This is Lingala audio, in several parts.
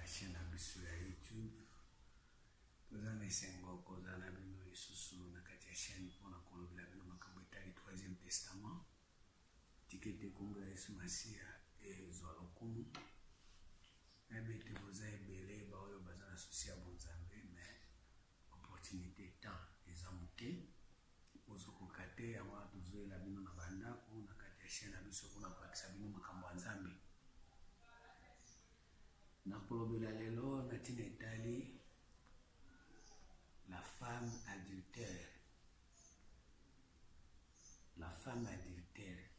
chaîne sur YouTube. Nous avons essayé sur la chaîne pour la le Troisième Testament. Ticket de congrès Massia et Zolokum. Mettez vos ailes, bazar associé à Bonzambe, mais opportunité temps les amouqués. Vous avez avoir toujours la bino na banda ou na kati chaîne abiso kuna kwa kisabino makambo nzambe. Na kolobela lelo na tina Italie la femme adultère. La femme adultère.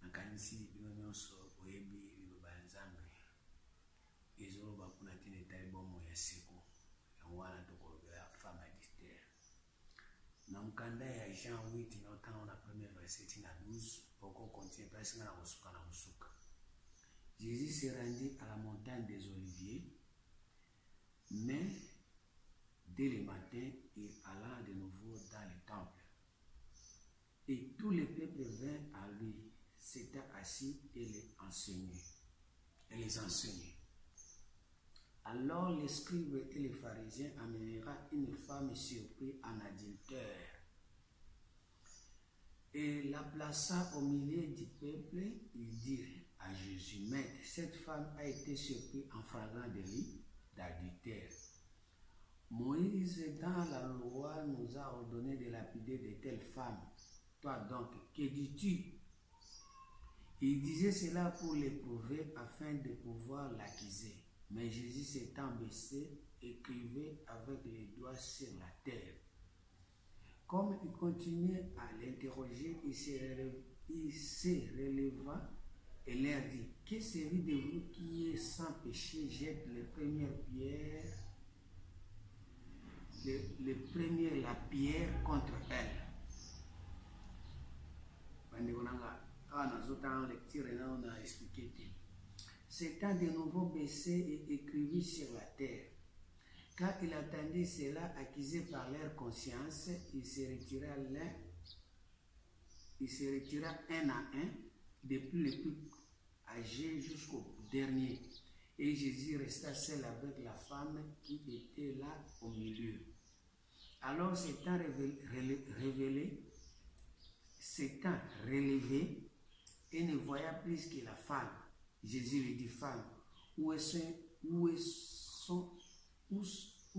Na kanisi bino nyonso oyebi liloba nzambe. Ezolo bakuna tina Italie bomo ya seko. Ya wana to kolobela femme adultère. Dans le candidat, il y a Jean 8, dans la première verset, 12, pour continuer, parce que Jésus s'est rendu à la montagne des Oliviers, mais dès le matin, il alla de nouveau dans le temple. Et tout le peuple vint à lui, s'était assis et les enseignait. Alors les scribes et les pharisiens amènera une femme surprise en adultère et la plaça au milieu du peuple. Ils dirent à Jésus: Maître, cette femme a été surprise en flagrant délit d'adultère. Moïse, dans la loi, nous a ordonné de lapider de telles femmes. Toi donc, que dis-tu? Il disait cela pour l'éprouver afin de pouvoir l'accuser. Mais Jésus s'étant baissé, écrivait avec les doigts sur la terre. Comme il continuait à l'interroger, il se releva et leur dit: Que celui de vous qui est sans péché jette les premières pierres, la pierre contre elle. On a expliqué. S'étant de nouveau baissé et écrivit sur la terre. Quand il attendait cela, accusé par leur conscience, il se retira un à un, depuis le plus âgé jusqu'au dernier. Et Jésus resta seul avec la femme qui était là au milieu. Alors s'étant relevé et ne voyant plus que la femme, Jésus lui dit: Femme, où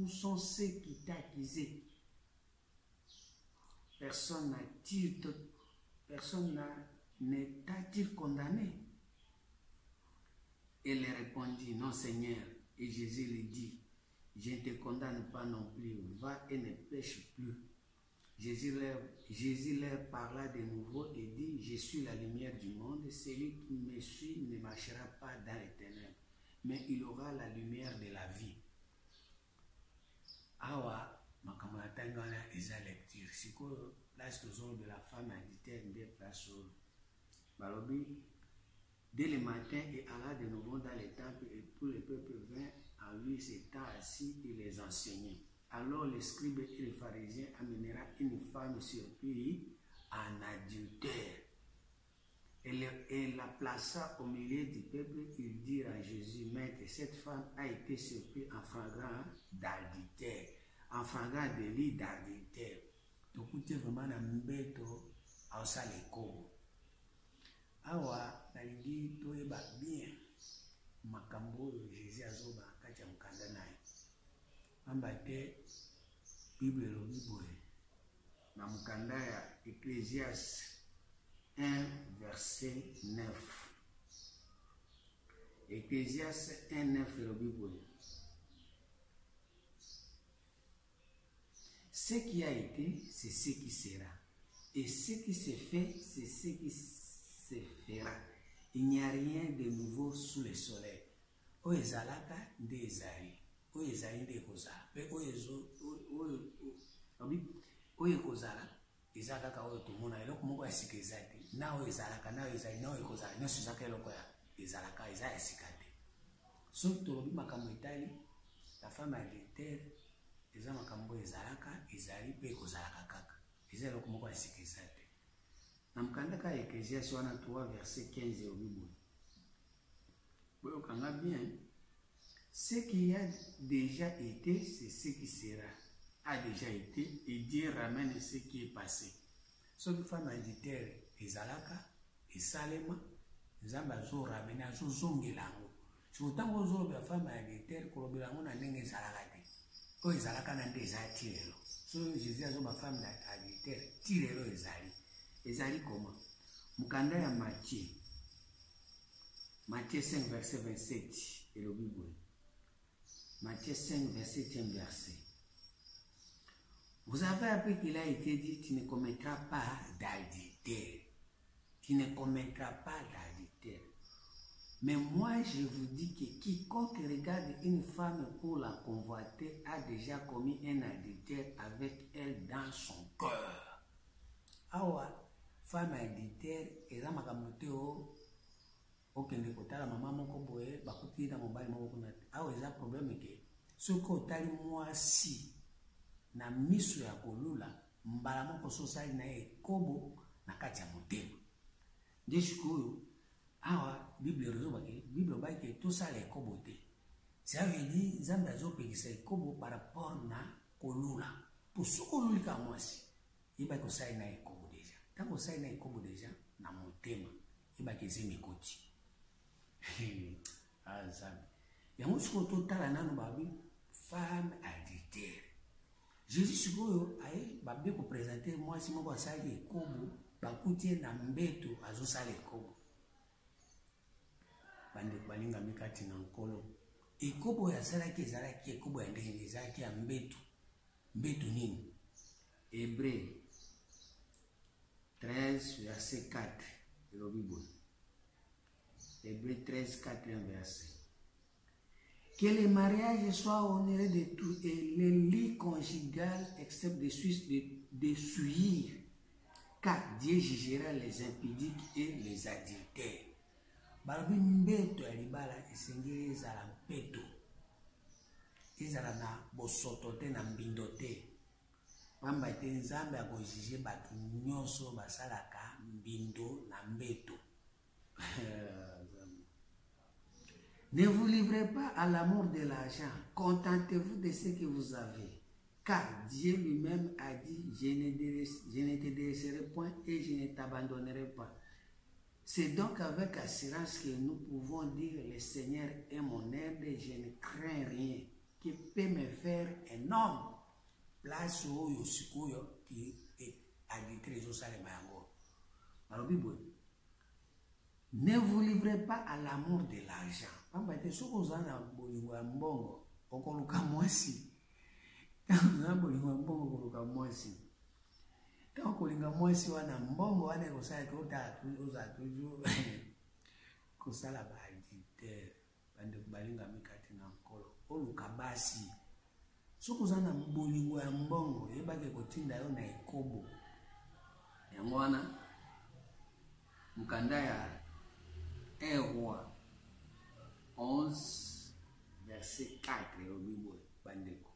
sont ceux qui t'accusaient? Personne ne t'a-t-il condamné? Elle répondit: Non, Seigneur. Et Jésus lui dit: Je ne te condamne pas non plus, va et ne pêche plus. Jésus leur parla de nouveau et dit: Je suis la lumière du monde, celui qui me suit ne marchera pas dans les ténèbres, mais il aura la lumière de la vie. Awa, makamala eza lecture. Siko, là, c'est de la femme adultère de place. Balobi, dès le matin, il alla de nouveau dans les temples et tout le peuple vint à lui, s'étant assis, et les enseignait. Alors les scribes et les pharisiens amènèrent une femme surprise en adultère. Et la plaça au milieu du peuple. Ils dirent à Jésus: Maître, cette femme a été surprise en flagrant d'adultère, en flagrant délit d'adultère. Donc, tu es vraiment un mbéto à Osaleko. Awa, nalingi to eba bien. Makambo Jésus azoba kacha mkanda naye. Ambate Bible lobiboe. Na mkanda ya Ecclésiaste 1 verset 9. Ecclésiaste 1 9 lobiboe. Ce qui a été, c'est ce qui sera. Et ce qui s'est fait, c'est ce qui se fera. Il n'y a rien de nouveau sous le soleil. Oezalaka nde ezali. Oezali nde kozala. Pe oye kozala. Ezaka ka oye tomona. Eloko moko ya sika ezate. Na oezalaka, na oezali, na oye kozala. Nyonso ezaka eloko ya ezalaka, eza ya sika te. Soki tolobi makambo etali, la femme adultère, eza makambo ezalaka, ezali pe kozalaka kaka. Eza eloko moko ya sika ezate. Na mkanda ka Ecclésiaste wana 3 verset 15 au Bible. Boyo kanga Entendons bien. Ce qui a déjà été, c'est ce qui sera. A déjà été, et Dieu ramène ce qui est passé. Ce que femme adultère et Zalaka et Salema, nous avons ramené à ce zongelango. Si autant que vous avez femme adultère, que vous avez un Zalaka, que vous avez un désatire. Si Jésus a une femme adultère, tirez-le Ezali. Ezali comment? Mukanda ya Matthieu. Matthieu 5, verset 27. Et le Bible. Matthieu 5, verset 1 verset. Vous avez appris qu'il a été dit, tu ne commettras pas d'adultère. Tu ne commettras pas d'adultère. Mais moi, je vous dis que quiconque regarde une femme pour la convoiter a déjà commis un adultère avec elle dans son cœur. Awa, femme adultère, et là, ma camoteo, okende kotala maman moko boye, bakuti na mobali moko na. Awa, il y a un problème que ce que moi si. Na miso ya kolula mbala moko sosali na ekobo na kati ya motema nde sikoyo awa bible rezobake bible obaki tosala ekobo te ça veut dire nzambe azopekisa ekobo par rapport na kolula po soki olulika mwasi yebaki osali na ekobo deja ntango osali na ekobo deja na motema yebaki eza mikoti nzambe yango sikoyo totala nano babi femme adultère. Jésus sikoyo aye babe ko présenter moi si moko asali ekobo bakutie na mbeto azosala ekobo bande balinga mikati na nkolo ekobo ya salaki ezalaki ekobo ya ndenge ezalaki ya mbeto mbeto nini Hébreu 13 verset 4 le Bible Hébreu 13 4 verset. Que le mariage soit honoré de tout et le lit conjugal excepte de souillir, car Dieu jugera les impudiques et les adultères. Balobi mbeto ya libala esengeli ezala mpeto. Ezala na bosoto te na mbindo te. Pamba te Nzambe akojuge bato nyonso basalaka mbindo na mbeto. Ne vous livrez pas à l'amour de l'argent, contentez-vous de ce que vous avez. Car Dieu lui-même a dit, je ne te délaisserai point et je ne t'abandonnerai pas. C'est donc avec assurance que nous pouvons dire, le Seigneur est mon aide et je ne crains rien. Qui peut me faire un homme? Place où yosikoyo qui est adultère au salema yango. Alors Bible. Ne vous livrez pas à l'amour de l'argent. Pamba te soko zana bolingo ya mbongo okoluka mwasi. Na bolingo ya mbongo okoluka mwasi. Tango kolinga mwasi wana mbongo wana ekosala ke oza toujours kosala ba adultère bande balinga mikati na nkolo oluka basi. Soko zana bolingo ya mbongo yebake kotinda yo na ekobo. Yango wana mukanda ya 1 Roi 11 verset 4 au Bible bandeko.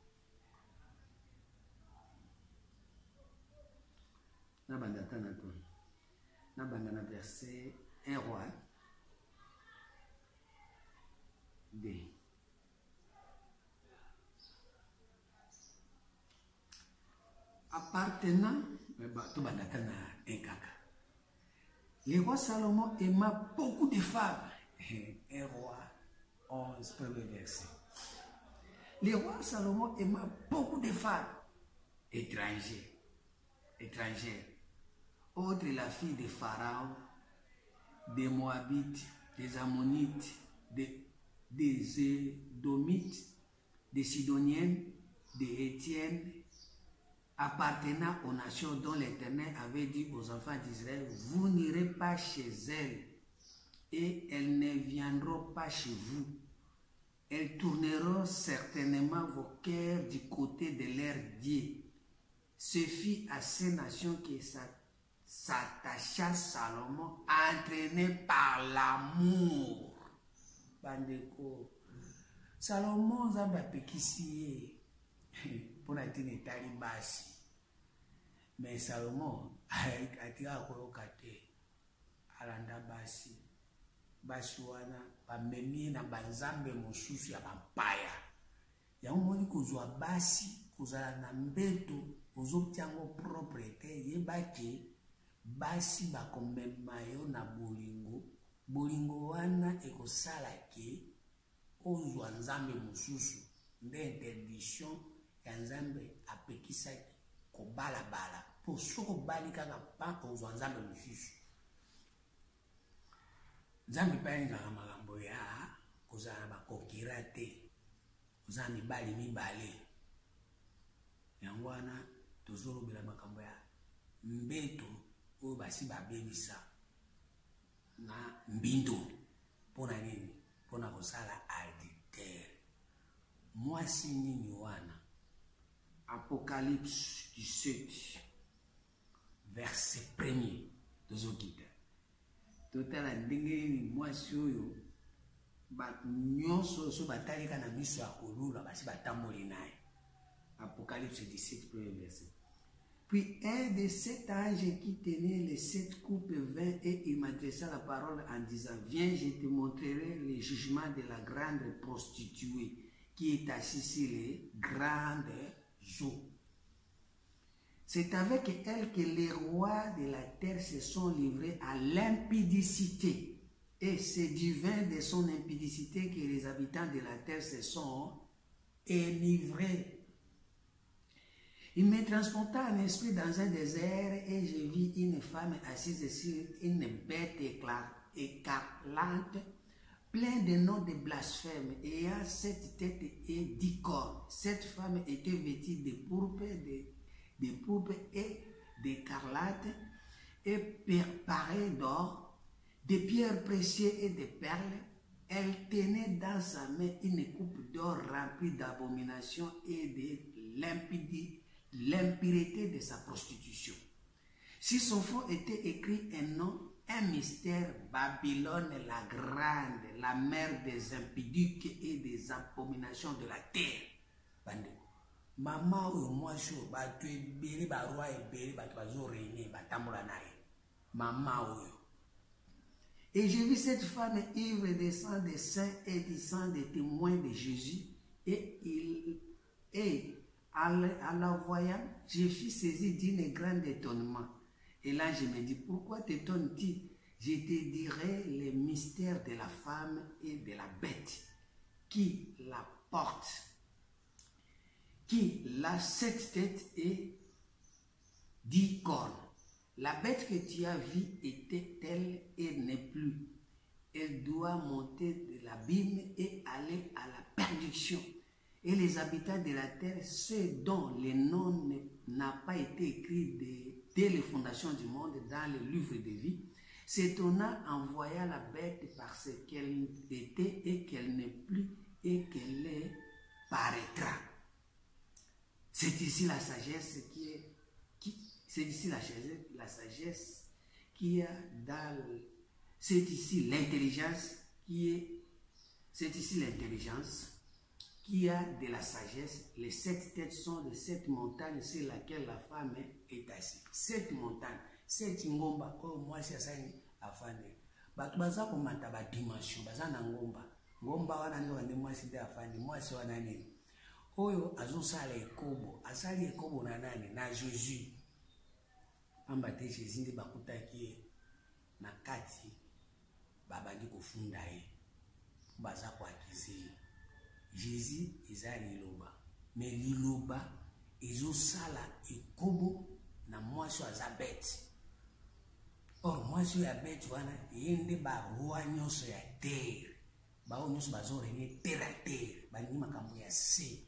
Na bandata na to. Na bangana verset 1 Roi 2. Appartenant to bandata na ekaka. Le roi Salomon aima beaucoup de femmes. 1 Roi 11, premier verset. Le roi Salomon aima beaucoup de femmes étrangères. Autre la fille de Pharaon, des Moabites, des Ammonites, des Édomites, des Sidoniennes, des Étiennes, appartenant aux nations dont l'Éternel avait dit aux enfants d'Israël, vous n'irez pas chez elles et elles ne viendront pas chez vous. Elles tourneront certainement vos cœurs du côté de leur Dieu. Ce fut à ces nations que s'attacha Salomon, entraîné par l'amour. Bandeko, Salomon zamba pekisi pour n'atteindre talibasi. Mais Salomon a tiré à Kolokate, Alanda Basi. basi wana bamemi na banzambe mosusu ya bampaya. Yango moni kozwa basi kozala na mbeto ozobtiango propre te yebake basi bakomema yo na bolingo. Bolingo wana ekosala ke ozwa nzambe mosusu nde interdiction ya nzambe apekisaki kobalabala po soko bali kaka pa ozwa nzambe mosusu. Nzambe pa yengaka makambo ya kozala na bakokira te, kozala mibali mibale. Yango wana tozolobela makambo ya mbeto oyo basi babebisa na mbindo. Mpona nini? Mpona kosala adultère. Mwasi nini wana? Apocalypse 17 verset 1er tozokita totala ndenge nini mwasi oyo bato nyonso so batalika na miso ya kolula basi batamboli naye. Apocalypse 17 premier verset. Puis un de sept anges qui tenait les 7 coupes vint et il m'adressa la parole en disant: Viens, je te montrerai le jugement de la grande prostituée qui est assise sur les grandes eaux. C'est avec elle que les rois de la terre se sont livrés à l'impudicité. Et c'est du vin de son impudicité que les habitants de la terre se sont enivrés. Il me transporta en esprit dans un désert et je vis une femme assise sur une bête écarlate, pleine de noms de blasphème, ayant 7 têtes et 10 cornes. Cette femme était vêtue de pourpre et d'écarlate et parée d'or, de pierres précieuses et de perles. Elle tenait dans sa main une coupe d'or remplie d'abominations et de l'impureté de sa prostitution. Sur son front était écrit un nom, un mystère: Babylone la grande, la mère des impudiques et des abominations de la terre. Bande. Mama oyo mwasi oyo bato ebele baroi ebele bato bazoregne batambola naye. Mama oyo. Et j'ai vu cette femme ivre des sang des saints et du sang des témoins de Jésus. Et en la voyant, je fus saisi d'un grand étonnement. Et là, je me dis: pourquoi t'étonnes-tu? Je te dirai les mystères de la femme et de la bête qui la porte, qui a 7 têtes et 10 cornes. La bête que tu as vue était telle et n'est plus. Elle doit monter de l'abîme et aller à la perdition. Et les habitants de la terre, ceux dont le nom n'a pas été écrit dès les fondations du monde dans le livre de vie, s'étonna en voyant la bête parce qu'elle était et qu'elle n'est plus et qu'elle paraîtra. C'est ici la sagesse c'est ici la sagesse qui a dans c'est ici l'intelligence c'est ici l'intelligence qui a de la sagesse. Les 7 têtes sont de 7 montagnes sur laquelle la femme est assise. 7 montagnes, 7 ngomba oyo mwasi asani afande. Bato baza komata ba dimension baza na ngomba. Ngomba wana ndio wande mwasi ndio afande. Mwasi wana nini? Oyo azosala ekobo, asali ekobo na nani? Na Jésus. Pamba te Jésus ndi bakutaki na kati babandi kofunda ye. Baza kwa kizi. Jésus eza liloba. Mais liloba ezosala ekobo na mwasi aza bête. Or mwasi ya bête wana yende ba roi nyonso ya terre. Ba nyonso bazorenye terre à terre. Balingi makambo ya se.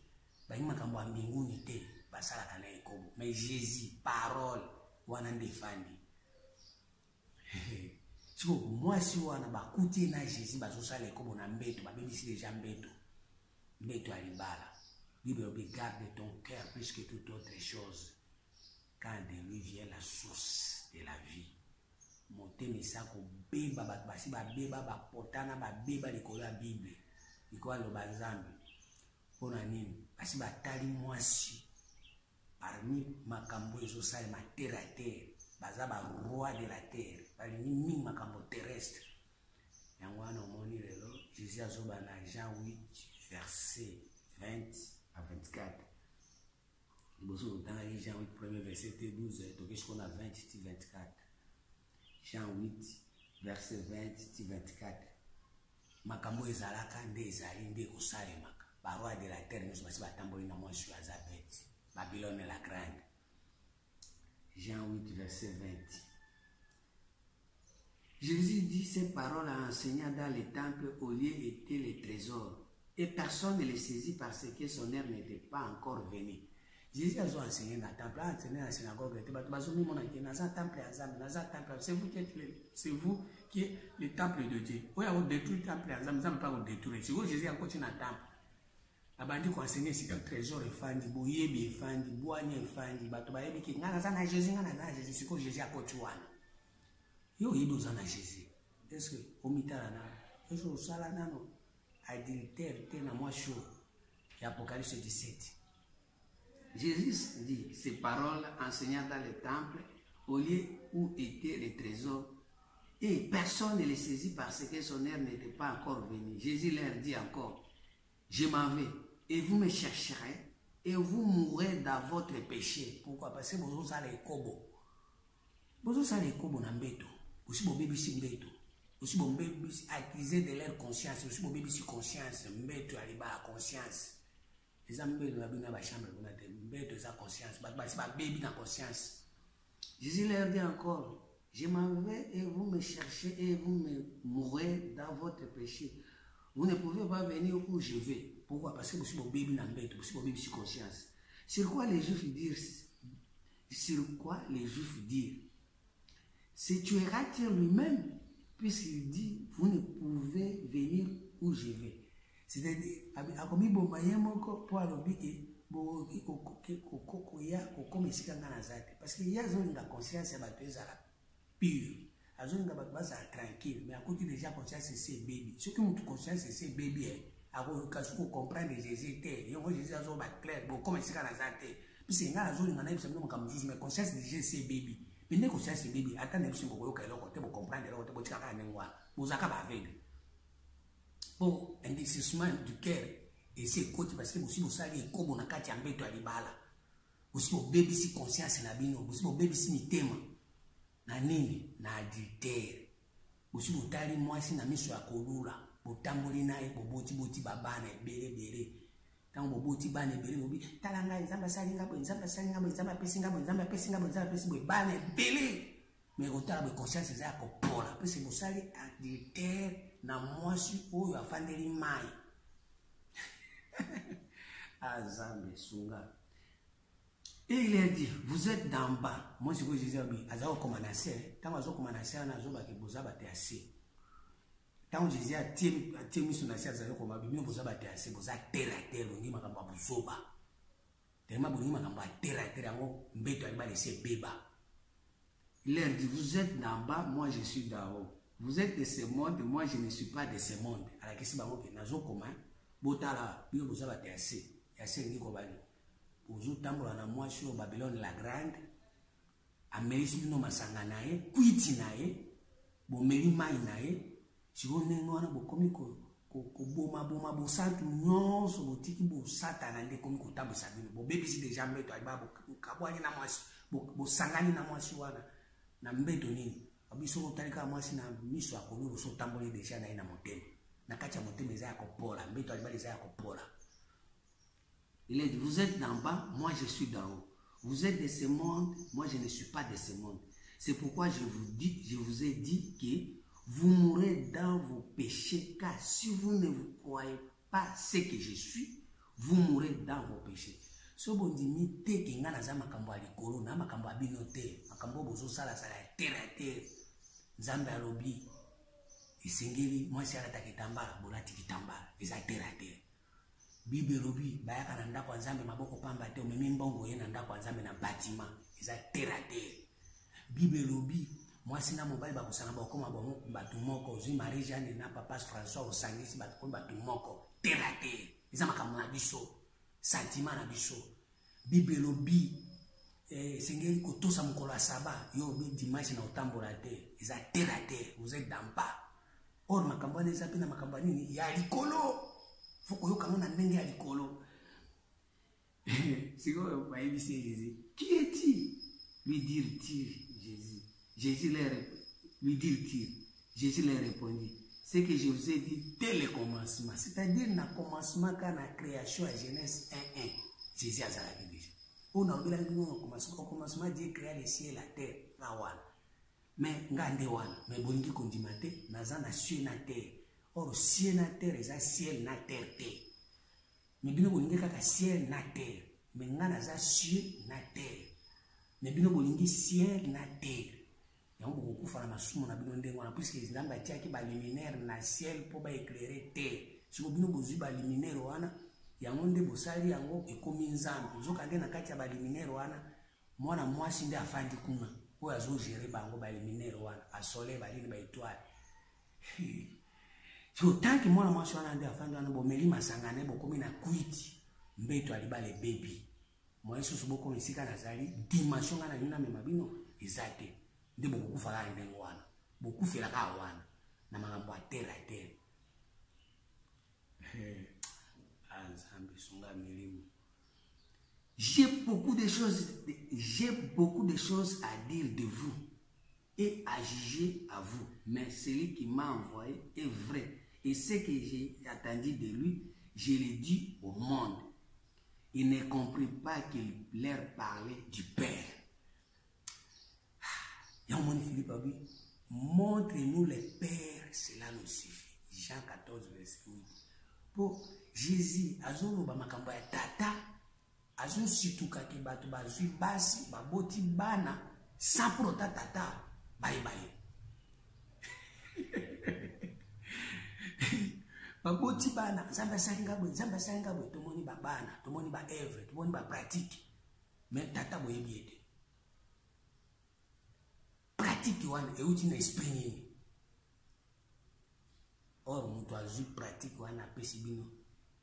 Balingi makambo ya mbinguni te. Basala kana ekobo. Mais Jésus parole wana ndefandi. Siko mwasi wana bakuti na Jésus bazosala ekobo na mbeto, babebisi déjà mbeto. Mbeto alibala. Bible garde ton cœur plus que toute autre chose, quand de lui vient la source de la vie. Motema sako beba basi ba beba ba potana ba beba likolo ya Bible. Iko aloba Nzambe. Pona nini? Basi batali mwasi parmi makambo ezosala ma terre à terre. Baza ba roi de la terre. Balingi mingi makambo terrestre. Jésus a dans Jean 8, verset 20 à 24. Dans Jean 8, premier verset 12, donc on a 20 24. Jean 8, verset 20 24. Makambo ezalaka nde ezali nde kosalemaka. Baroi de la terre nous basi batamboli na mwa sur Azabeth. Babylone la grande. Jean 8, verset 20. Jésus dit ces paroles en enseignant dans les temples où lieu étaient les trésors. Et personne ne les saisit parce que son heure n'était pas encore venue. Jésus a enseigné dans le temple, a enseigné dans la synagogue. C'est vous qui êtes le temple de Dieu. Vous avez détruit le temple, vous n'avez pas détruit. Si vous Jésus a continué dans le temple, abandi ko enseigner c'est un trésor efandi, boyebi efandi, boanye efandi, bato bayebi ki ngana za na Jésus, ngana na Jésus, siko Jésus akotuana. Yo yebi ozana Jésus. Est-ce que omitala na, est-ce que osala nano adultère te na mwa show ya Apocalypse 17. Jésus dit ces paroles enseignant dans le temple au lieu où étaient les trésors et personne ne les saisit parce que son heure n'était pas encore venue. Jésus leur dit encore, je m'en vais et vous me chercherez et vous mourrez dans votre péché. Pourquoi? Parce que vous allez kobo. Vous allez kobo na mbeto. Aussi bon bébé si mbeto. Aussi bon bébé acquisé de leur conscience. Aussi bon bébé si conscience. Mbeto aliba la conscience. Les amis de la chambre, mbeto sa conscience. Ba baby na conscience. Jésus leur dit encore, je m'en vais et vous me cherchez et vous me mourrez dans votre péché. Vous ne pouvez pas venir où je vais. Pourquoi? Parce que vous êtes mon bébé dans le bête, vous êtes mon bébé sur conscience. Sur quoi les Juifs disent? Se tuera-t-il lui-même? Puisqu'il dit, vous ne pouvez venir où je vais. C'est-à-dire, akomi bomayemo ko po alobi parce qu'il y a zone de conscience pure. Azoninga baza tranquille, mais à côté déjà conscience c'est baby. Ce que notre conscience c'est baby, à vous comprendre Jésus, et on Jésus a zoba clair, bon comme c'est dans la tête. Puis c'est nga azoninga na yebisa comme juste mais conscience déjà c'est baby. Mais ne conscience c'est baby, attends yebisa ngo yoka eloko te pour comprendre eloko te botika ka nengwa. Bozaka ba aveugle. Bon, indécissement du cœur et c'est côté parce que vous savez comme on a kati ambeto alibala. Aussi au baby si conscience na bino, aussi au baby si mitema. Na nini na adultère bosi botali mwasi na miso ya kolula botamboli naye boboti babana ebele tango boboti bana ebele bobi talanga nzamba salinga bo nzamba pesinga bo bana ebele mais otala bo conscience za kopola pese bosali adultère na mwasi oyo afandeli mai azambe sunga. Et il a dit, vous êtes d'en bas. Moi, c'est ce que je disais, Azao Komanase, tant Azao Komanase, Anazoba qui bosa bate assez. Tant je disais, Tiemi son assez, Azao Komanase, Bino bosa bate assez, bosa terre à terre, on dit Makamba Bosoba. Tellement bon, Makamba terre à terre, on mbête à laisser béba. Il a dit, vous êtes d'en bas, moi je suis d'en haut. Vous êtes de ce monde, moi je ne suis pas de ce monde. Alors, qu'est-ce que c'est que Nazo Koman, Botala, Bino bosa bate assez, assez, ni Kobali. Ozu tambola na mwasi o Babylone la grande amelisi bino masanga naye kwiti naye bomeli mai naye siko neno wana bokomi ko boma bosatu nyonso botiki bosatana nde komi kotambusa bino bobebisi deja mbeto aliba kabwani na mwasi bosangani na mwasi wana na mbeto nini abiso otalika mwasi na miso akolulu so tamboli deja naye na motema na kati ya motema eza ya kopola mbeto aliba eza ya kopola. Il a dit, vous êtes d'en bas, moi je suis d'en haut. Vous êtes de ce monde, moi je ne suis pas de ce monde. C'est pourquoi je vous ai dit que vous mourrez dans vos péchés, car si vous ne vous croyez pas ce que je suis, vous mourrez dans vos péchés. So bondimi te ki ngana za makambo alikolo na makambo abino te, makambo bozo sala terre. Nzambe alobi isengeli mwasi ala takitambala bolati kitambala eza terre. Bible lobi bayaka na ndako nzambe maboko pamba te omemi mbongo ye na ndako nzambe na bâtiment eza terre à terre. Bible lobi mwasi na mobali bakosanga bakoma bongo batu moko ozwi Marie Jeanne na papa François osangisi batu moko terre à terre eza makambo na biso sentiment na biso. Bible lobi sengeli kotosa mokolo ya saba yo bi dimanche na otambola te eza terre à terre. Vous êtes d'en bas Or makambo eza pe na makambo nini ya likolo. Faut koyoka mona ndenge ya likolo. C'est quoi Jésus? Qui est-il? Lui dire-t-il Jésus. Jésus lui dire-t-il. Jésus leur répondit. Ce que je vous ai dit dès le commencement. C'est-à-dire na commencement quand la création à Genèse 1:1. Jésus a zalaki déjà. On a oublié au commencement Dieu créa les cieux et la terre. Mais ngande wana, mais bolingi kondimate, naza na cieux na terre. Or cieux na terre eza ciel na terre te. Mais bino bolingi kaka ciel na terre. Mais ngana za cieux na terre. Mais bino bolingi ciel na terre. Yango bokufa na masumu na bino ndengo na puisque nzamba tiaki ba luminaire na ciel po ba éclairer terre. Si bino bozui ba luminaire wana, yango nde bosali yango ekomi nzambe. Nzokande na kati ya ba luminaire wana, mwana mwasi nde afandi kuna. Oyo azo gérer bango ba luminaire wana, a soleil ba lini ba étoile. So tant que mwana mwasi wana nde afandi wana bomeli masangane bokomi na kwiti. Mbeto ali ba le baby. Moi susu boko misika nazali dimension ngana nina mema bino ezate. Nde bokufa la ndengo wana. Bokufela ka wana na makambo a terre. J'ai beaucoup de choses à dire de vous et à juger à vous. Mais celui qui m'a envoyé est vrai. Et ce que j'ai attendu de lui, je l'ai dit au monde. Il ne comprit pas qu'il leur parlait du Père. Montre-nous le Père, cela nous suffit. Jean 14, verset 8. Pour Jésus, azolo ba makambo ya tata, azolo situka ki batu bazui basi, baboti bana, sans pour tata, bye. Baboti bana, zamba salinga bwe, tomoni ba bana, tomoni ba evre, tomoni ba pratique. Mais tata boye biete. Pratique wana, euti na esprit nini. Or, mutu azui pratique wana pesi bino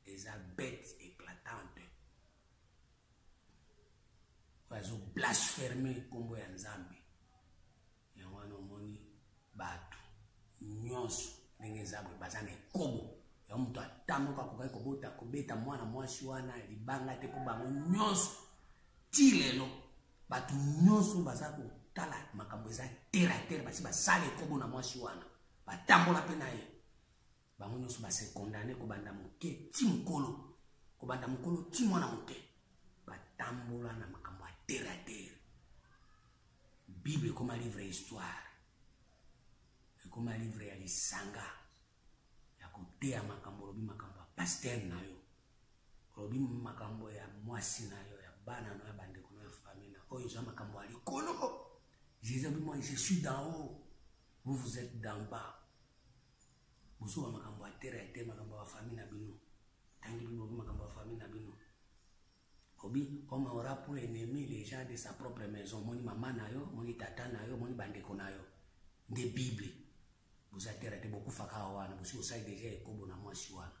eza bête éclatante. Oazo blasphémer kombo ya nzambe. Ya wana omoni batu nyonso ndenge zabwe bazana ekobo. Ya mutu atamuka kokai kobeta mwana mwasi wana libanga te po bango nyonso ti lelo batu nyonso bazako tala makambo eza terre basi basala ekobo na mwasi wana batambola pe na ye. Bango nyonso base condamné ko banda moke ti mukolo ko banda mukolo ti mwana moke batambola na makambo a terre. Bible comme un livre histoire comme un livre ya lisanga ya kotea makambo lobi makambo pasteur na yo lobi makambo ya mwasi na yo ya bana na ya bandeko na famille na oyo za makambo a likolo. Jésus dit moi je suis d'en haut, vous êtes d'en bas. Boso wa makambo a terre makambo wa famille na bino. Tangi bino makambo wa famille na bino. Obi comme aura pour ennemi les gens de sa propre maison, moni maman na yo, moni tata na yo, moni bandeko na yo. De Bible. Vous a terre beaucoup faka wana, bosi osai déjà ekobo na mwasi wana.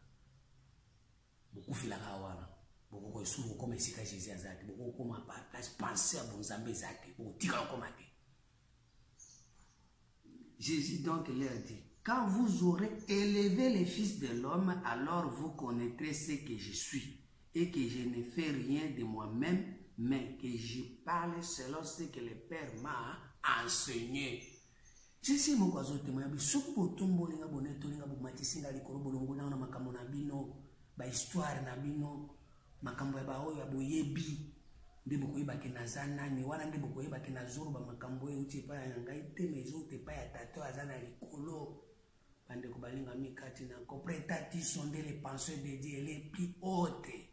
Beaucoup filaka wana. Beaucoup ko suru comme sika Jésus azati, beaucoup comme pas penser à bon Nzambe zati, beaucoup tika comme ate. Jésus donc leur dit: quand vous aurez élevé les fils de l'homme, alors vous connaîtrez ce que je suis, et que je ne fais rien de moi-même, mais que je parle selon ce que le Père m'a enseigné. Jésus mon kwazo témoin bi sopo tombo linga boneto linga bomatisinga likolo bolongo na makambo na bino, ba histoire na bino, makambo ya ba oyo ya boyebi. Nde bokoyeba ke nazana ni wana nde bokoyeba ke nazoro ba makambo e uti pa ya ngai te mezo te pa ya tato azana likolo. Bande ko balinga mikati na comprétati sonde les pensées de Dieu les plus hautes.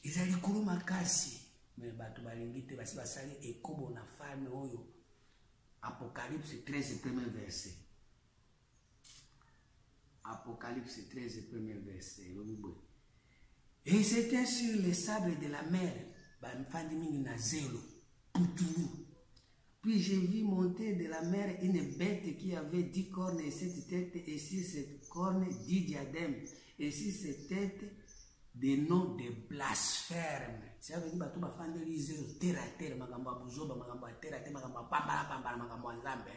Ezali likolo makasi me bato balingi te basi basali ekobo na femme oyo. Apocalypse 13 premier verset. Apocalypse 13 premier verset. Et c'était sur les sables de la mer. Puis j'ai vu monter de la mer une bête qui avait 10 cornes et 7 têtes, et sur cette corne 10 diadèmes, et sur cette tête des noms de blasphème. Ça veut dire que tu vas faire des liseurs terre à terre, magamba buzoba, magamba terre à terre, magamba pambala, magamba nzambe.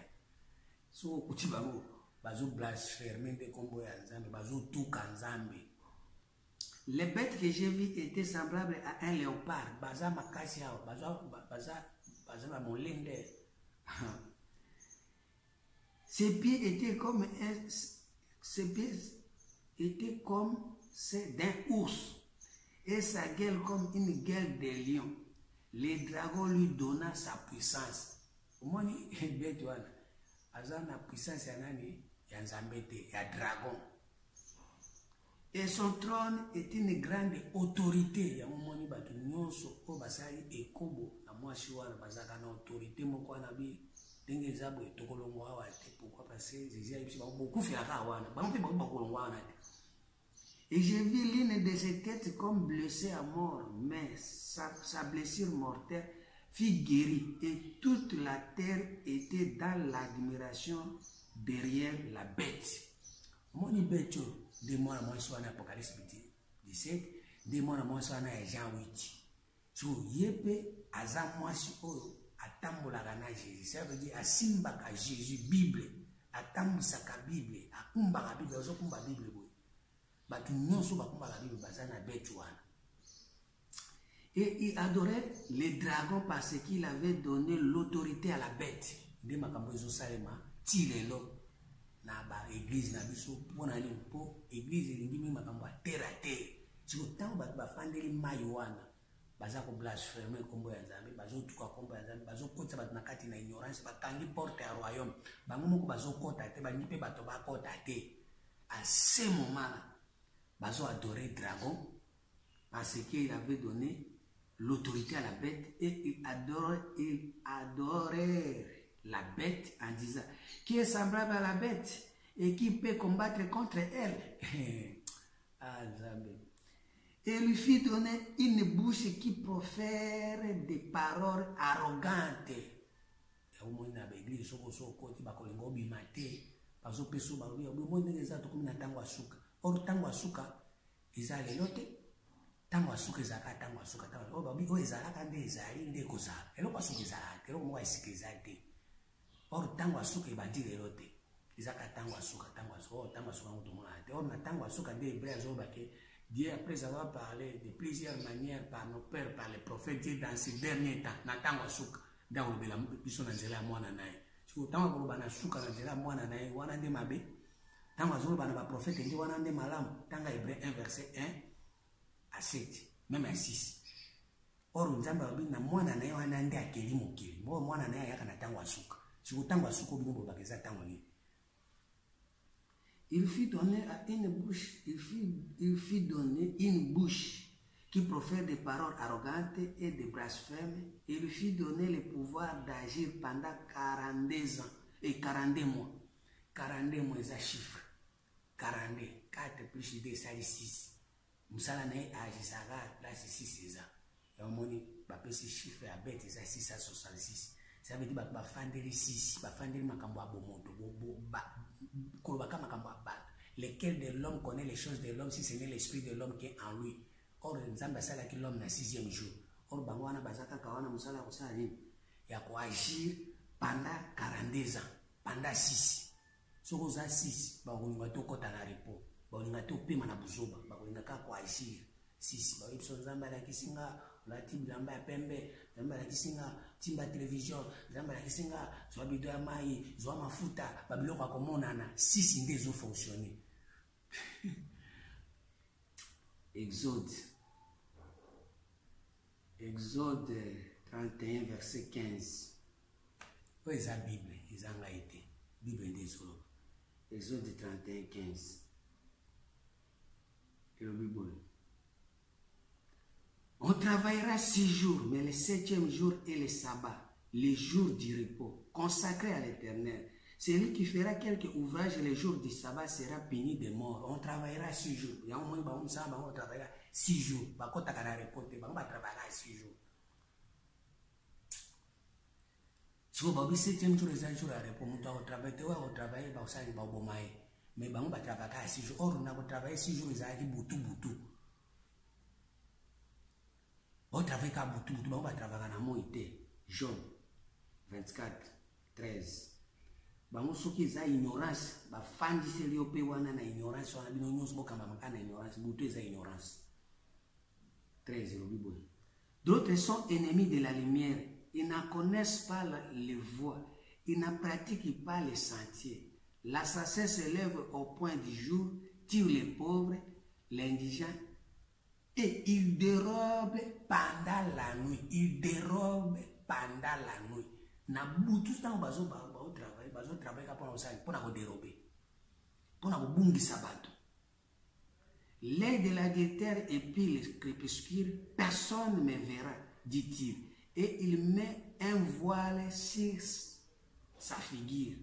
So, kutibango, bazo blasphémer de kombo ya Nzambe, bazo tuka Nzambe. Les bêtes que j'ai vues étaient semblables à un léopard. Baza makasi yao, baza molende. Ses pieds étaient comme ceux d'un ours et sa gueule comme une gueule de lion. Le dragon lui donna sa puissance. Omoni bête wana aza na puissance ya nani? Ya Nzambe te, ya dragon. Et son trône est une grande autorité. Ya momoni batu nyonso o basali ekobo na mwasi wana bazaka na autorité moko wana bi ndenge ezabo etokolongo awa te. Pourquoi? Parce que Jésus a dit beaucoup fiaka wana bango pe bakolongo wana te. Et j'ai vu l'une de ses têtes comme blessée à mort, mais sa blessure mortelle fut guérie, et toute la terre était dans l'admiration derrière la bête. Moni bête de moi na mwasi wana Apocalypse 17, de moi na mwasi wana ya Jean 8. So yepe aza mwasi oyo atambolaka na Jésus. Ça veut dire asimbaka Jésus Bible, atambusaka Bible, akumbaka Bible, ozokumba Bible boy. Batu nyonso bakumbaka Bible baza na bête wana. Et il adorait les dragons parce qu'il avait donné l'autorité à la bête. De makambo ezosalema ti lelo na ba église na biso pona ni po église elingi mi makambo a terre à terre. Siko tango batu bafandeli mai wana baza ko blasphémer kombo ya Nzambe, bazo tuka kombo ya Nzambe, bazo kota batu na kati na ignorance, bakangi porte ya royaume. Bango moko bazo kota te, balingi pe bato ba kota te. À ce moment-là, bazo adorer dragon parce qu'il avait donné l'autorité à la bête, et il adorait la bête en disant qui est semblable à la bête et qui peut combattre contre elle. Et lui fit donner une bouche qui profère des paroles arrogantes. Tango asuka ezaka tango asuka tango babi o ezalaka nde ezali nde kozala eloko asuka ezala te eloko moko esika ezali te. Or tango asuka ebandi lelo te ezaka tango asuka o tango asuka ngo tomona te. Or na tango asuka nde Hébreu azobake Dieu après avoir parlé de plusieurs manières par nos pères, par les prophètes, Dieu dans ces derniers temps na tango asuka nde akolobela biso na nzela ya mwana na ye. Siko tango akoloba na suka na nzela ya mwana na ye wana nde mabe, tango azoloba na baprofete nde wana nde malamu. Tango Hébreu 1 verset 1 à 7, même à 6. Or, Nzambe alobi na mwana na ye wana nde akeli mokili. Mo mwana na ye ayaka na tango asuka. Siko tango asuka obino bolobaka eza tango nini. Il fit donner une bouche qui profère des paroles arrogantes et des blasphèmes. Il lui fit donner le pouvoir d'agir pendant 42 ans et 42 mois. 42 mois est un chiffre. 42, 4 plus 2, ça est 6. Musala na ye agisaka place 6 eza. Ya omoni bapesi chiffre ya bête eza 666. Ça veut dire bafandeli 6, bafandeli makambo ya bomoto, kolobaka makambo ya bato. Lequel de l'homme connaît les choses de l'homme si ce n'est l'esprit de l'homme qui est en lui. Or Nzambe asalaki l'homme na 6e jour. Or bango wana bazaka kawana musala kosala nini? Ya koagir pendant 42 ans, pendant 6. Soko za 6, bakolinga to kota na repos. Bakolinga to pema na buzoba, bakolinga ka koagir 6. Ba ipso Nzambe alakisi nga olati bilamba ya pembe, Nzambe alakisi nga timba télévision, Nzambe alakisi nga zwa bido ya mai, zwa mafuta, babiloko akomonana 6 nde ezo fonctionner. Exode 31 verset 15. O eza Bible, eza nga ete. Bible nde ezolo. Exode 31 15. Et le Bible. On travaillera 6 jours, mais le 7e jour est le sabbat, le jour du repos, consacré à l'Éternel. Celui qui fera quelque ouvrage le jour du sabbat sera puni de mort. On travaillera 6 jours. Il y a un moment où on travaillera 6 jours. On va travailler 6 jours. Si vous avez 7e jour, les jours à repos, on travaille, mais on va travailler 6 jours. Or, on va travailler 6 jours, les jours boutou. On travaille à boutou, on va travailler à Moïté. Jean 24, 13. bango soki eza ignorance bafandiseli yo mpe wana na ignorance wana bino nyonso bokamba maka na ignorance butu eza ignorance 13 elobi boye. D'autres sont ennemis de la lumière, ils ne connaissent pas les voies, ils ne pratiquent pas les sentiers. L'assassin se lève au point du jour, tue les pauvres, l'indigent, et il dérobe pendant la nuit. Il dérobe pendant la nuit. Na butu stango bazo travailler pour na dérober. Pour na bungisa bato. L'œil de l'adultère épie le crépuscule, personne ne me verra, dit-il. Et il met un voile sur sa figure.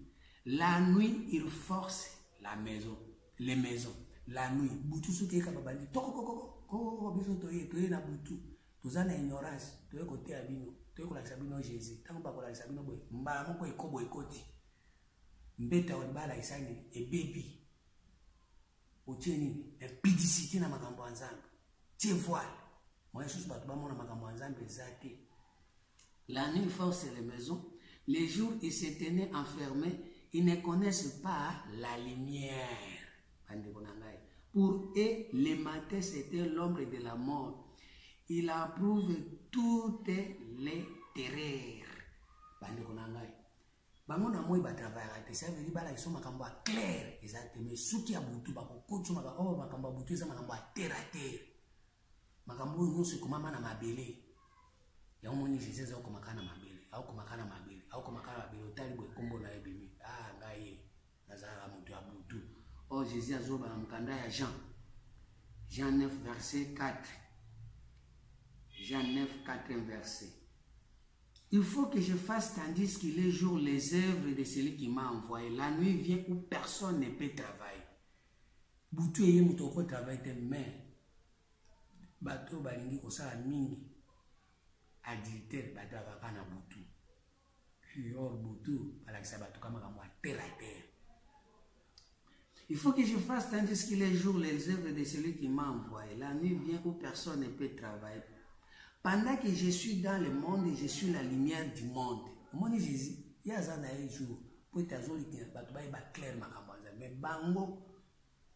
La nuit, il force la maison, les maisons. La nuit, butu suki kababandi. Toko biso toye na butu. Tozana ignorance, toye kote abino, toye kola sabino Jésus. Tango ba kola sabino boy, mbala moko ekobo ekoti. Mbeta wabala isani e baby. Otieni impudicité na makambo nzambe. Tie voile. Moi sous bato ba mona makambo nzambe zate. La nuit force les maisons. Les jours ils se tenaient enfermés, ils ne connaissent pas la lumière. Pour eux, le matin c'était l'ombre de la mort. Il approuve toutes les terreurs. Bango na moi ba travailler te ça veut dire bala iso makambo clair exactement suki ya butu ba ko kocho makambo butu eza makambo terre à terre makambo nyonso komama na mabele ya omoni Jésus za komakana mabele au komakana mabele au komakana mabele otali bo kombo na ebimi ngai nazara mutu ya butu. Oh Jésus azoba na mkanda ya Jean 9 verset 4. Jean 9 4 verset. Il faut que je fasse tandis qu'il est jour les œuvres de celui qui m'a envoyé. La nuit vient où personne ne peut travailler. Butu eye muto ko travailler mais bato balingi ko sala mingi adultère bato bakana butu. Or butu balakisa bato kama kama terre à terre. Il faut que je fasse tandis qu'il est jour les œuvres de celui qui m'a envoyé. La nuit vient où personne ne peut travailler. Pendant que je suis dans le monde, je suis la lumière du monde. Mon Jésus, il y a un jour, pour être azoli qui ba clair makambanza, mais bango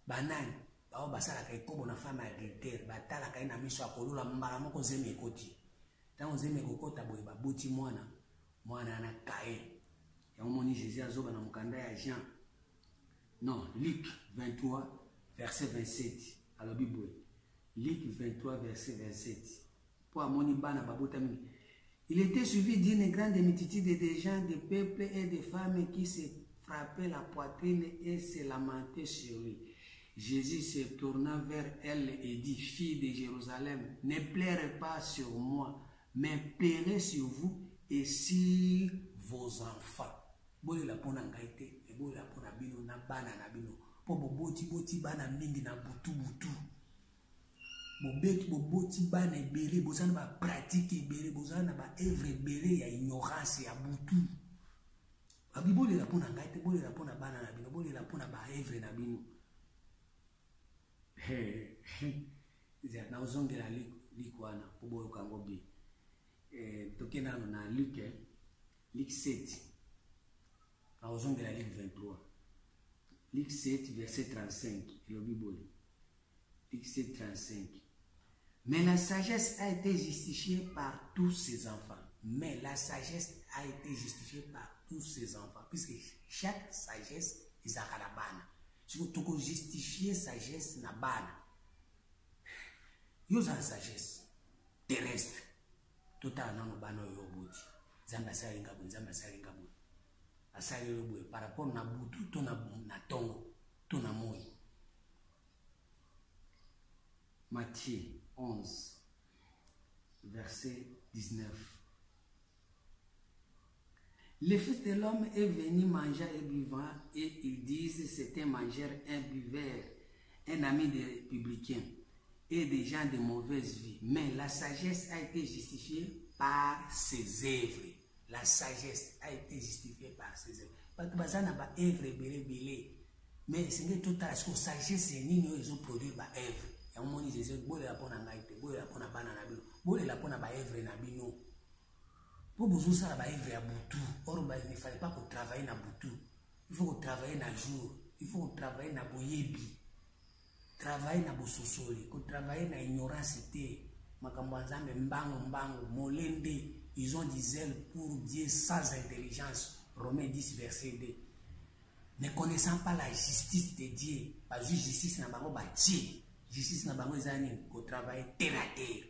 banani, bao basala kai kobo na femme adultère, batala kai na miso akolula mbala moko zeme ekoti. Tango zeme kokota boye ba boti mwana na kai. Ya moni Jésus azoba na mukanda ya Jean. Non, Luc 23 verset 27. Alors Bible. Luc 23 verset 27. Il était suivi d'une grande multitude de gens, de peuples et de femmes qui se frappaient la poitrine et se lamentaient sur lui. Jésus se tourna vers elle et dit, fille de Jérusalem, ne pleurez pas sur moi, mais pleurez sur vous et sur vos enfants. Boye la pona ngaite, et boye la pona bino na bana na bino. Po boti bana mingi na butu. Boboti bana ebele bozana ba pratique ebele bozana ba œuvre ebele ya ignorance ya butu. Abibole la pona ngaite, bole la pona bana na bino, bole la pona ba œuvre na bino. Na ozongela likwana po boyo kango bi. Tokena na Luc 7. Na ozongela Luc 23. Luc 7 verset 35 le Bible. Luc 7 35. Mais la sagesse a été justifiée par tous ses enfants. Mais la sagesse a été justifiée par tous ses enfants. Puisque chaque sagesse est à la bana. Si vous avez justifié sagesse na bana. Vous avez une sagesse terrestre. Total non bana yo boti. Zamba salinga bo, zamba salinga bo. Asali yo bo par rapport na butu to na tongo, to na moi. Matthieu 11, verset 19. Le Fils de l'homme est venu manger et buvant, et ils disent c'est un mangeur, un buveur, un ami des publicains et des gens de mauvaise vie. Mais la sagesse a été justifiée par ses œuvres. La sagesse a été justifiée par ses œuvres. Parce que bazana ba œuvre belé. Mais c'est que tout à ce que sagesse ni ils ont produit ba œuvre. Ya moni Jésus bole la pona ngaite, bole la pona bana na bino, bole la pona ba œuvre na bino. Pour vous ça ba œuvre ya butu. Or ba il ne fallait pas qu'on travaille na butu. Il faut travailler dans le jour. Il faut travailler dans le boyebi. Travailler dans le sosoli. Travailler dans l'ignorance. Makambwanzambe mbango molende. Ils ont des ailes pour Dieu sans intelligence. Romains 10, verset 2. Ne connaissant pas la justice de Dieu. Parce que justice n'a pas bâti. Justice n'a pas besoin de travailler terre à terre.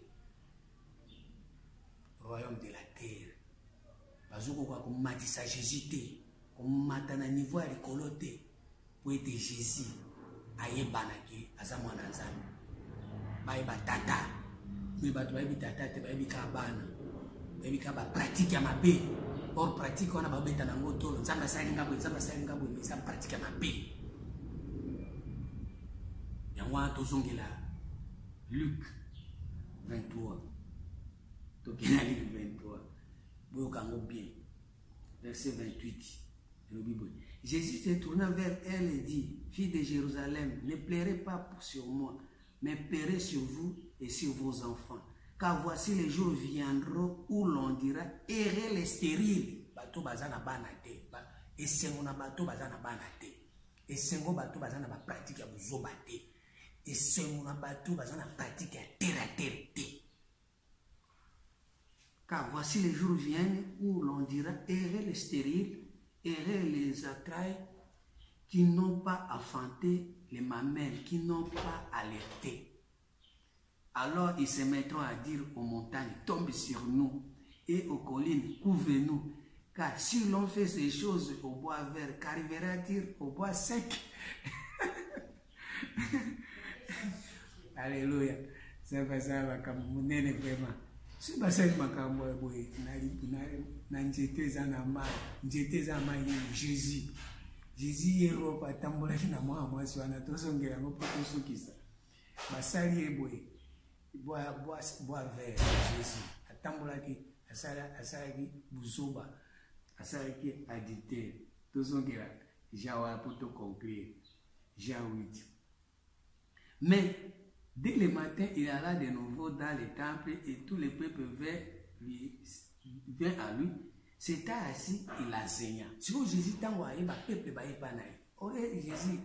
Royaume de la terre. Parce que comme matissa Jésus, comme matana niveau à l'école, pour être Jésus, aye banaki, azamwana nzambe. Baïba tata, mais baïba tata, te baïba kabana, baïba kaba pratique à ma paix. Or pratique on a babeta nango tolo, nzamba salinga bo, mais ça pratique à ma paix. Yangwa tozongela Luc 23. Tokena Luc 23. Boyokango bien. Verset 28. Jésus se tourna vers elle et dit, fille de Jérusalem, ne pleurez pas sur moi, mais pleurez sur vous et sur vos enfants. Car voici les jours viendront où l'on dira, errez les stériles. Bato bazana banate. Et sengo na bato bazana banate. Et sengo bato bazana ba pratique ya buzobate. Et sengo na bato bazana pratique ya terre. Car voici les jours viennent où l'on dira, errez les stériles, errez les entrailles qui n'ont pas enfanté, les mamelles qui n'ont pas allaité. Alors ils se mettront à dire aux montagnes, tombez sur nous, et aux collines, couvrez-nous. Car si l'on fait ces choses au bois vert, qu'arrivera-t-il au bois sec? Alléluia. Ça va, comme vous n'êtes vraiment. Si vous avez Jésus, Jésus est roi, tambola na moi swana tosongela ngo potosukisa. Basali eboye. Bois vert Jésus. Atambola ki asala ki buzoba. Asala ki adité. Tosongela Jawa poto conclure. Jean 8. Mais dès le matin, il alla de nouveau dans le temple et tout le peuple vint à lui. C'était assis, il enseigna. Si vous Jésus t'envoie, le peuple va y panaï. Or, Jésus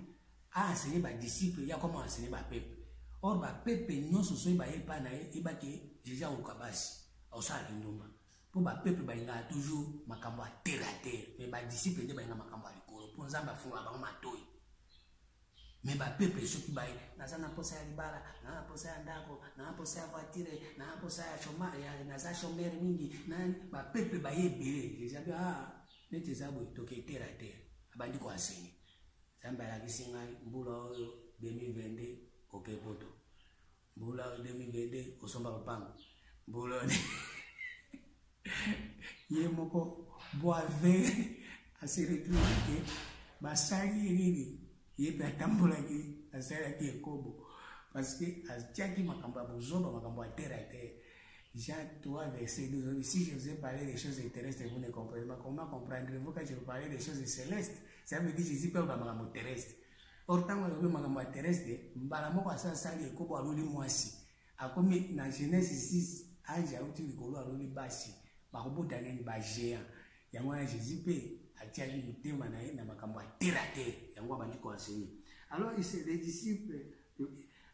a enseigné les disciples, il a comment enseigner le peuple. Or, le peuple non se va y panaï, il va que Jésus a au kabasi, au sa kindomba. Pour le peuple, il a toujours makamba terre à terre. Mais les disciples, il a makamba likolo. Pour nous, il a fait un matoi. Mais le peuple, ceux qui baillent, n'a pas posa libala, n'a pas posa ndako, n'a pas posa voiture, n'a pas posa chômage, n'a pas chômeur mingi, n'a peuple baillé belé. J'ai dit ah, n'était ça bon, toqué terre à terre. Abandi quoi enseigner. Ça me paraît que c'est un boulot 2022 au Kepoto, boulot 2022 au Somba Pang, boulot. Yé moko boivé à se retrouver, basali riri. Il y a tambola qui a serré qui est kobo parce que à tiaki makamba bozoba makamba terre à terre. Jean 3 verset 12. Si je vous ai parlé des choses terrestres, vous ne comprenez pas. Comment comprendrez-vous quand je vous parle des choses célestes? Ça veut dire que Jésus peut pas makamba terrestre. Autant que vous makamba terrestre, mbalamoko asa sali kobo aluli mwasi. Akomi na Genèse 6 anja uti likolo aluli basi. Bakobota neni ba géant. Yamwana Jésus peut alors, les disciples,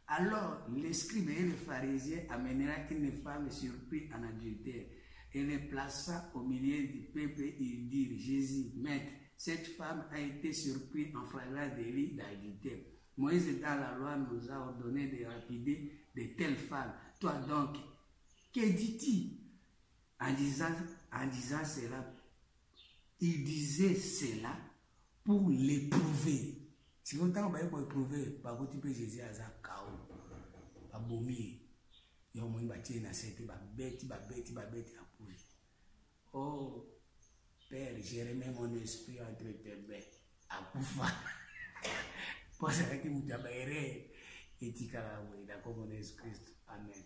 alors les scribes et les pharisiens amènèrent une femme surprise en adultère et les plaça au milieu du peuple et ils dirent, Jésus, maître, cette femme a été surprise en flagrant délit d'adultère. Moïse dans la loi nous a ordonné de lapider de telles femmes. Toi donc, que dis-tu? En disant cela, il disait cela pour l'éprouver. Si vous avez pour éprouver, par contre, Jésus a un chaos. Pas boumi. Il y a un monde qui a été bête. Oh, Père, j'ai remis mon esprit entre tes mains. À Koufa. Pour ça que vous avez et tu as d'accord mon Jésus-Christ. Amen.